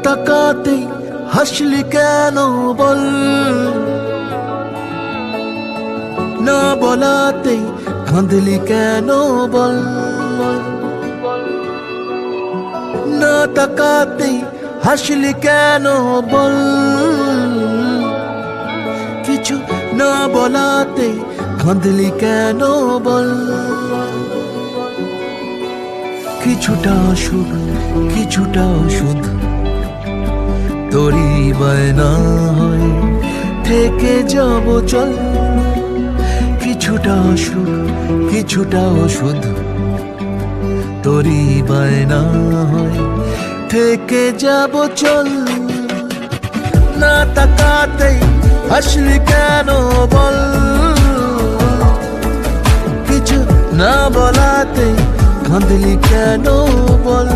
তাকাতেই হাসলি কেন বল, না বলাতেই কাঁদলি কেন বল, না তাকাতেই হাসলি কেন বল, কিছু না বলাতেই কাঁদলি কেন বল। কিছুটা সুখ কিছুটা ওষুধ তোরই বায়না হয় থেকে যাব চল, কিছুটা সুখ কিছুটা ওষুধ তোরই বায়না হয় থেকে যাব চল। না তাকাতেই হাসলি কেন বল, কিছু না বলাতেই কাঁদলি কেন বল।